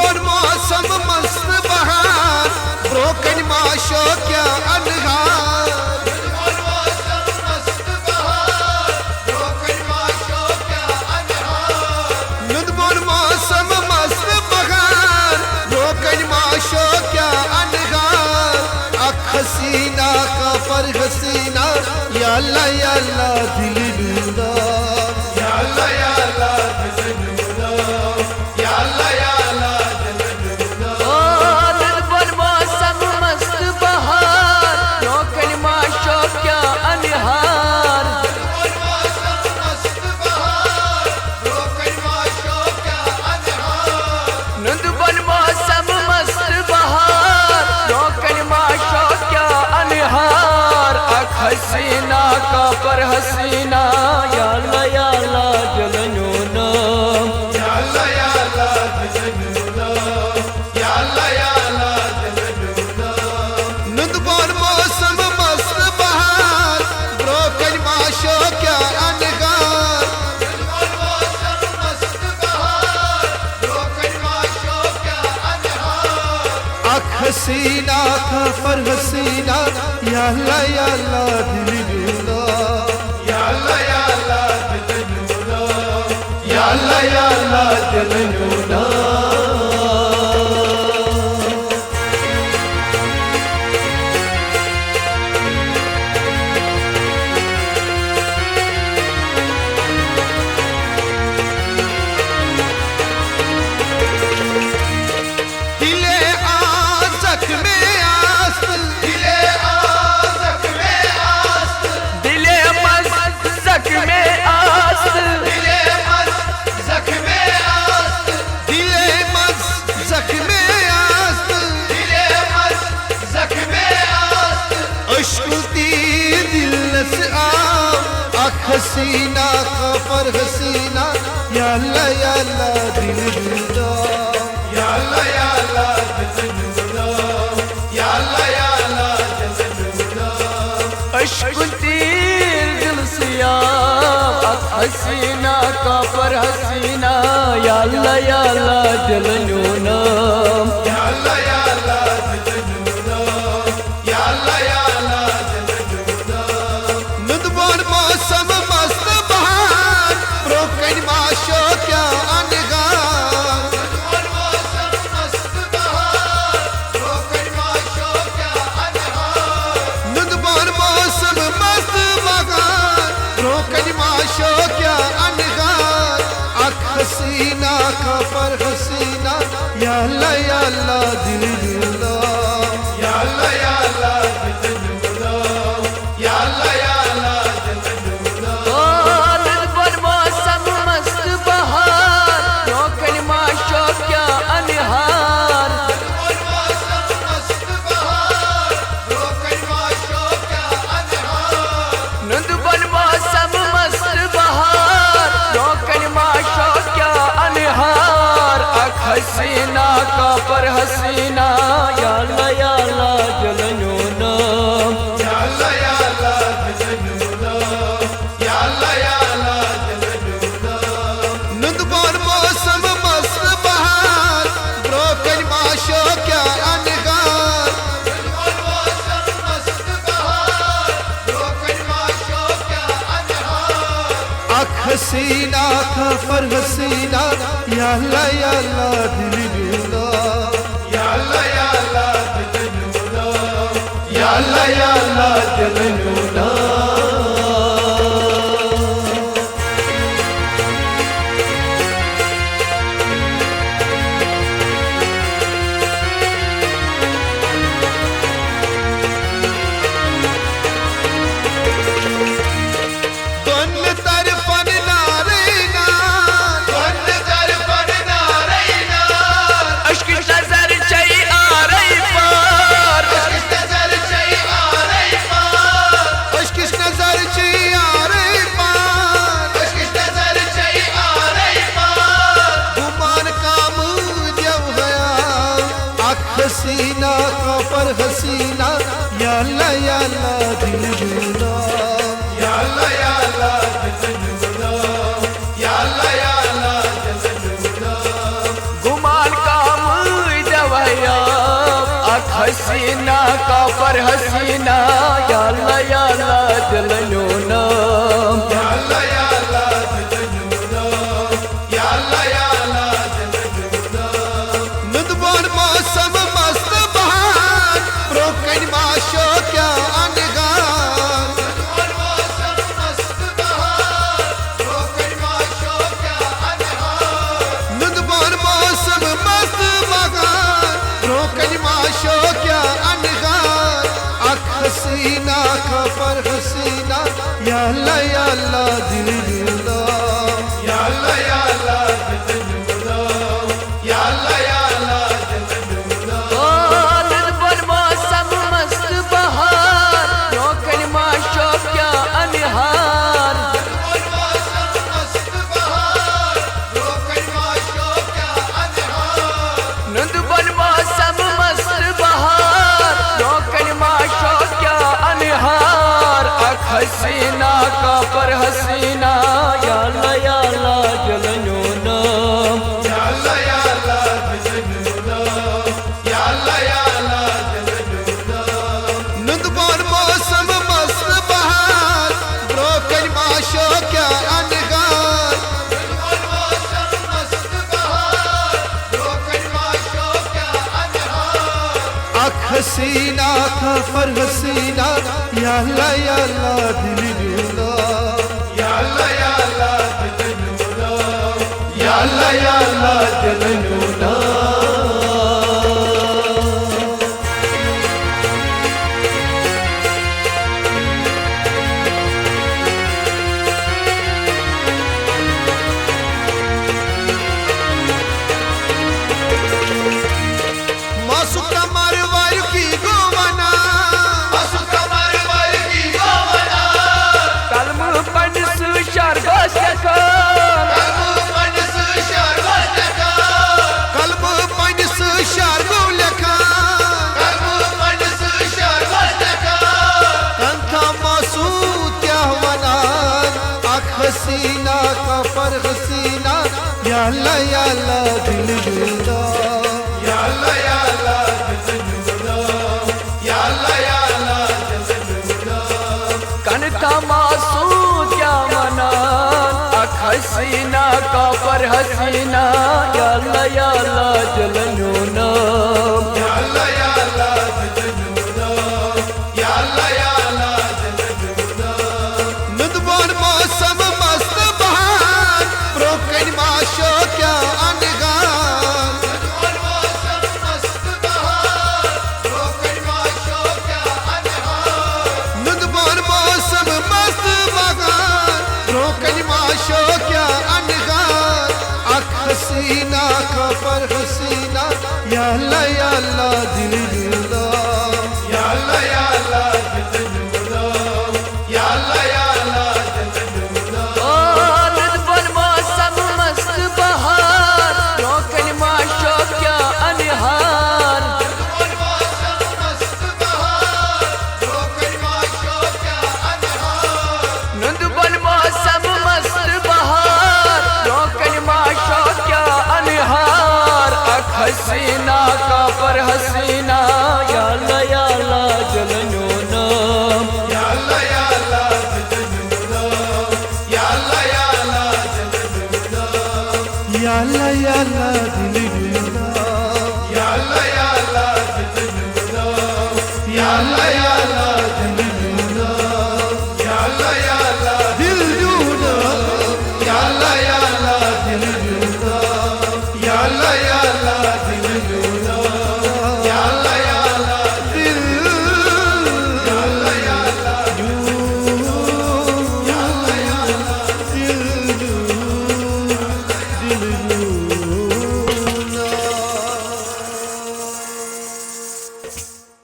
Bore मौसम मस्त बहार ब्रोकन माशो क्या अनहार नुद बोर मौसम मस्त बहार ब्रोकन माशो क्या अनहार अख हसीना का पर हसीना या अल्लाह दिल लूदा या अल्लाह दिल लूदा या अल्लाह दिल लूदा। ओ दिलबर मौसम मस्त बहार रोकन माशो क्या अनहार नुदबर मौसम मस्त बहार रोकन माशो क्या अनहार अख हसीना का पर हसीना या अल्लाह जलनो नाम या अल्लाह दिल लूदा या अल्लाह दिल लूदा। नुदबर मौसम मस्त बहार ब्रोकन माशो क्या अनहार अख हसीना का पर हसीना या अल्लाह दिल लूदा या अल्लाह दिल लूदा या अल्लाह दिल लूदा। हसीना का पर हसीना या अल्लाह दिल लूदा या अल्लाह दिल लूदा या अल्लाह दिल लूदा। अश्क तीर दिल सिया हसीना का पर हसीना या अल्लाह दिल लूना या अल्लाह दिल लूदा या अल्लाह दिल लूदा। नुदबर मौसम मस्त बहार ब्रोकन माशो क्या अनहार नुदबर मौसम मस्त बहार ब्रोकन माशो क्या अनहार अख हसीना का पर हसीना या अल्लाह दिल लूदा या अल्लाह दिल लूदा या अल्लाह दिल लूदा। ओ दिलबर मौसम मस्त बहार रोकन माशो क्या अनहार नुदबर मौसम मस्त बहार रोकन माशो क्या अनहार अख हसीना का पर हसीना या अल्लाह जलनो नाम या अल्लाह दिल लूदा या अल्लाह दिल लूदा। नुदबर मौसम मस्त बहार ब्रोकन माशो क्या अनहार अख हसीना का पर हसीना या अल्लाह दिल लूदा या अल्लाह दिल लूदा या अल्लाह दिल लूदा। हसीना का पर हसीना या अल्लाह या अल्लाह दिल न्यूना या अल्लाह या अल्लाह दिल न्यूना या अल्लाह या अल्लाह दिल न्यूना नुदबान मौसम मस्त बहार रोकन माशो क्या अनगार नुदबान मौसम मस्त बहार रोकन माशो क्या अनगार नुदबान मौसम मस्त बहार रोकन माशो क्या अनगार अख हसीना का पर हसीना या अल्लाह या अल्लाह दिल न्यूना या अल्लाह या अल्लाह दिल न्यूना या अल्लाह या अल्लाह दिल न्यूना नुदबान मौसम मस्त बहार रोकन माशो क्या अनहार नुदबान मौसम मस्त बहार रोकन माशो क्या अनहार नुदबान मौसम मस्त बहार रोकन माशो क्या अनहार अख हसीना का पर हसीना या अल्लाह या अल्लाह दिल न्यूना या अल्लाह या अल्लाह दिल न्यूना या अल्लाह या अल्लाह दिल न्यूना नुदबान मौसम मस्त बहार रोकन माशो क्या अनगार नुदबान मौसम मस्त बहार रोकन माशो क्या अनहार अख हसीना का पर हसीना या अल्लाह या अल्लाह दिल न्यूना या अल्लाह या अल्लाह दिल न्यूना या अल्लाह या अल्लाह दिल न्यूना मासु कमर वार की गोवना मासु कमर वार की गोवना कलम पंस शर बसका कल्ब पंस शर बसका कल्ब पंस शर गोलका कल्ब पंस शर बसका कंथा मासु क्या वना अख हसीना का पर हसीना या अल्लाह या अल्लाह दिल न्यूना या अल्लाह या अल्लाह दिल न्यूना या अल्लाह या अल्लाह दिल न्यूना कनका मासूद क्या मना अख हसीना का पर हसीना या अल्लाह या अल्लाह दिल न्यूना या अल्लाह या अल्लाह दिल न्यूना या अल्लाह या अल्लाह दिल न्यूना नुदबान मौसम मस्त बहार रोकन माशो क्या अनगार नुदबान मौसम मस्त बहार रोकन माशो क्या अनगार नुदबान मौसम मस्त बहार रोकन माशो क्या अनगार अख हसीना का पर हसीना या अल्लाह या अल्लाह दिल न्यूना या अल्लाह या अल्लाह दिल न्यूना या अल्लाह या अल्लाह दिल न्यूना नुदबान मौसम मस्त बहार रोकन माशो क्या अनहार नुदबान मौसम मस्त बहार रोकन माशो क्या अनहार नुदबान मौसम मस्त बहार रोकन माशो क्या अनहार अख हसीना का पर हसीना या अल्लाह या अल्लाह दिल न्यूना या अल्लाह या अल्लाह दिल न्यूना या अल्लाह या अल्लाह दिल न्यूना या अल्लाह या अल्लाह दिल न्यूना या अल्लाह या